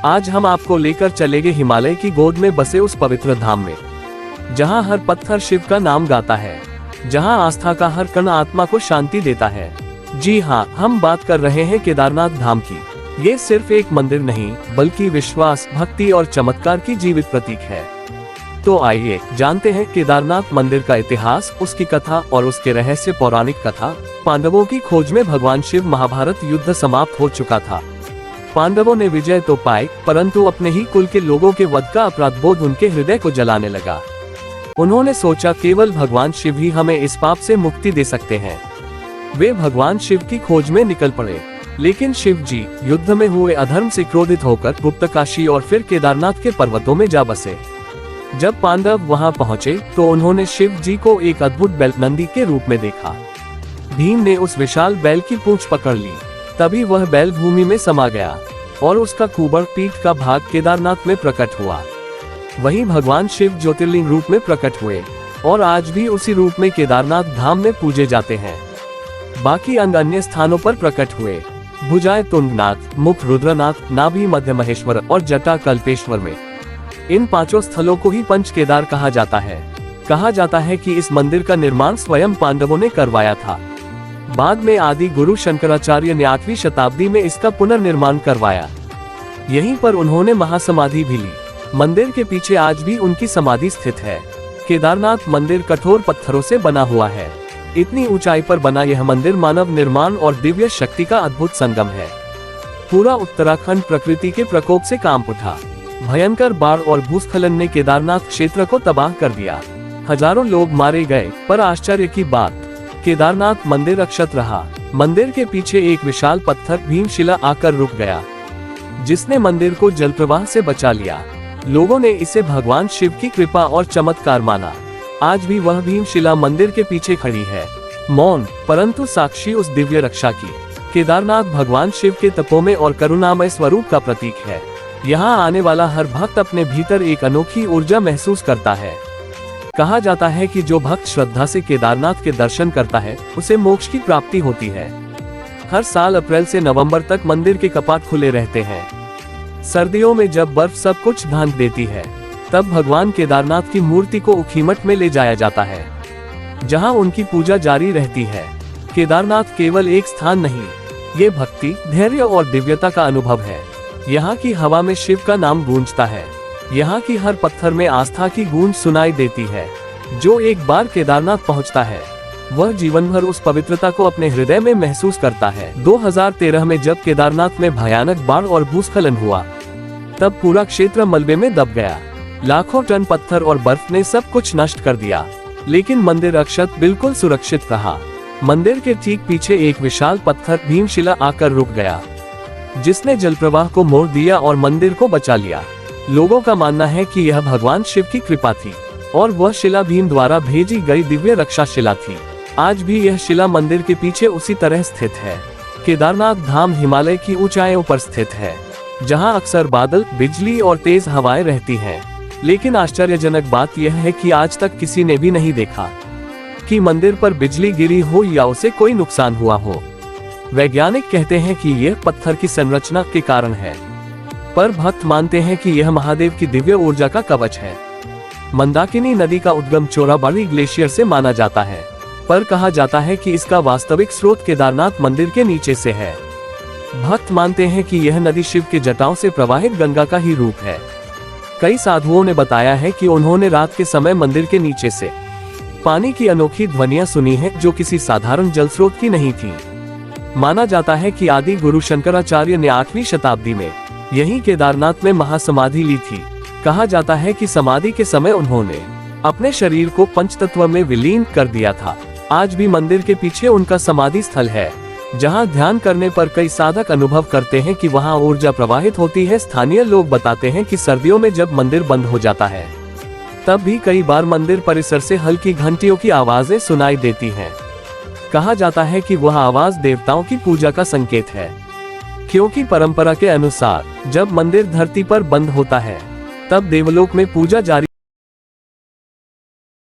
आज हम आपको लेकर चलेंगे हिमालय की गोद में बसे उस पवित्र धाम में, जहां हर पत्थर शिव का नाम गाता है, जहां आस्था का हर कण आत्मा को शांति देता है। जी हाँ, हम बात कर रहे हैं केदारनाथ धाम की। ये सिर्फ एक मंदिर नहीं, बल्कि विश्वास, भक्ति और चमत्कार की जीवित प्रतीक है। तो आइए जानते हैं केदारनाथ मंदिर का इतिहास, उसकी कथा और उसके रहस्य। पौराणिक कथा। पांडवों की खोज में भगवान शिव। महाभारत युद्ध समाप्त हो चुका था। पांडवों ने विजय तो पाई, परंतु अपने ही कुल के लोगों के वध का अपराध बोध उनके हृदय को जलाने लगा। उन्होंने सोचा केवल भगवान शिव ही हमें इस पाप से मुक्ति दे सकते हैं। वे भगवान शिव की खोज में निकल पड़े, लेकिन शिव जी युद्ध में हुए अधर्म से क्रोधित होकर गुप्तकाशी और फिर केदारनाथ के पर्वतों में जा बसे। जब पांडव वहां पहुंचे तो उन्होंने शिव जी को एक अद्भुत बैल नंदी के रूप में देखा। भीम ने उस विशाल बैल की पूंछ पकड़ ली। तभी वह बैल भूमि में समा गया और उसका कुबड़ पीठ का भाग केदारनाथ में प्रकट हुआ। वहीं भगवान शिव ज्योतिर्लिंग रूप में प्रकट हुए और आज भी उसी रूप में केदारनाथ धाम में पूजे जाते हैं। बाकी अंग अन्य स्थानों पर प्रकट हुए। भुजाएं तुंगनाथ, मुख रुद्रनाथ, नाभि मध्य महेश्वर और जटा कल्पेश्वर में। इन पांचों स्थलों को ही पंच केदार कहा जाता है। कहा जाता है कि इस मंदिर का निर्माण स्वयं पांडवों ने करवाया था। बाद में आदि गुरु शंकराचार्य ने 8वीं शताब्दी में इसका पुनर्निर्माण करवाया। यहीं पर उन्होंने महासमाधि भी ली। मंदिर के पीछे आज भी उनकी समाधि स्थित है। केदारनाथ मंदिर कठोर पत्थरों से बना हुआ है। इतनी ऊंचाई पर बना यह मंदिर मानव निर्माण और दिव्य शक्ति का अद्भुत संगम है। पूरा उत्तराखंड प्रकृति के प्रकोप से कांप उठा। भयंकर बाढ़ और भूस्खलन ने केदारनाथ क्षेत्र को तबाह कर दिया। हजारों लोग मारे गए, पर आश्चर्य की बात, केदारनाथ मंदिर अक्षत रहा। मंदिर के पीछे एक विशाल पत्थर भीमशिला आकर रुक गया, जिसने मंदिर को जलप्रवाह से बचा लिया। लोगों ने इसे भगवान शिव की कृपा और चमत्कार माना। आज भी वह भीमशिला मंदिर के पीछे खड़ी है, मौन परंतु साक्षी उस दिव्य रक्षा की। केदारनाथ भगवान शिव के तपोमय और करुणामय स्वरूप का प्रतीक है। यहाँ आने वाला हर भक्त अपने भीतर एक अनोखी ऊर्जा महसूस करता है। कहा जाता है कि जो भक्त श्रद्धा से केदारनाथ के दर्शन करता है, उसे मोक्ष की प्राप्ति होती है। हर साल अप्रैल से नवंबर तक मंदिर के कपाट खुले रहते हैं। सर्दियों में जब बर्फ सब कुछ ढांक देती है, तब भगवान केदारनाथ की मूर्ति को उखीमठ में ले जाया जाता है, जहां उनकी पूजा जारी रहती है। केदारनाथ केवल एक स्थान नहीं, ये भक्ति, धैर्य और दिव्यता का अनुभव है। यहाँ की हवा में शिव का नाम गूंजता है। यहाँ की हर पत्थर में आस्था की गूंज सुनाई देती है। जो एक बार केदारनाथ पहुँचता है, वह जीवन भर उस पवित्रता को अपने हृदय में महसूस करता है। 2013 में जब केदारनाथ में भयानक बाढ़ और भूस्खलन हुआ, तब पूरा क्षेत्र मलबे में दब गया। लाखों टन पत्थर और बर्फ ने सब कुछ नष्ट कर दिया, लेकिन मंदिर अक्षत बिल्कुल सुरक्षित रहा। मंदिर के ठीक पीछे एक विशाल पत्थर भीमशिला आकर रुक गया, जिसने जलप्रवाह को मोड़ दिया और मंदिर को बचा लिया। लोगों का मानना है कि यह भगवान शिव की कृपा थी और वह शिला भीम द्वारा भेजी गई दिव्य रक्षा शिला थी। आज भी यह शिला मंदिर के पीछे उसी तरह स्थित है। केदारनाथ धाम हिमालय की ऊंचाइयों पर स्थित है, जहां अक्सर बादल, बिजली और तेज हवाएं रहती हैं। लेकिन आश्चर्यजनक बात यह है कि आज तक किसी ने भी नहीं देखा कि मंदिर पर बिजली गिरी हो या उसे कोई नुकसान हुआ हो। वैज्ञानिक कहते हैं कि यह पत्थर की संरचना के कारण है, पर भक्त मानते हैं कि यह महादेव की दिव्य ऊर्जा का कवच है। मंदाकिनी नदी का उद्गम चोराबाड़ी ग्लेशियर से माना जाता है, पर कहा जाता है कि इसका वास्तविक स्रोत केदारनाथ मंदिर के नीचे से है। भक्त मानते हैं कि यह नदी शिव के जटाओं से प्रवाहित गंगा का ही रूप है। कई साधुओं ने बताया है कि उन्होंने रात के समय मंदिर के नीचे से पानी की अनोखी ध्वनियां सुनी है, जो किसी साधारण जल स्रोत की नहीं थी। माना जाता है कि आदि गुरु शंकराचार्य ने 8वीं शताब्दी में यहीं केदारनाथ में महासमाधि ली थी। कहा जाता है कि समाधि के समय उन्होंने अपने शरीर को पंचतत्व में विलीन कर दिया था। आज भी मंदिर के पीछे उनका समाधि स्थल है, जहां ध्यान करने पर कई साधक अनुभव करते हैं कि वहां ऊर्जा प्रवाहित होती है। स्थानीय लोग बताते हैं कि सर्दियों में जब मंदिर बंद हो जाता है, तब भी कई बार मंदिर परिसर से हल्की घंटियों की आवाजें सुनाई देती हैं। कहा जाता है कि वह आवाज देवताओं की पूजा का संकेत है, क्योंकि परंपरा के अनुसार जब मंदिर धरती पर बंद होता है, तब देवलोक में पूजा जारी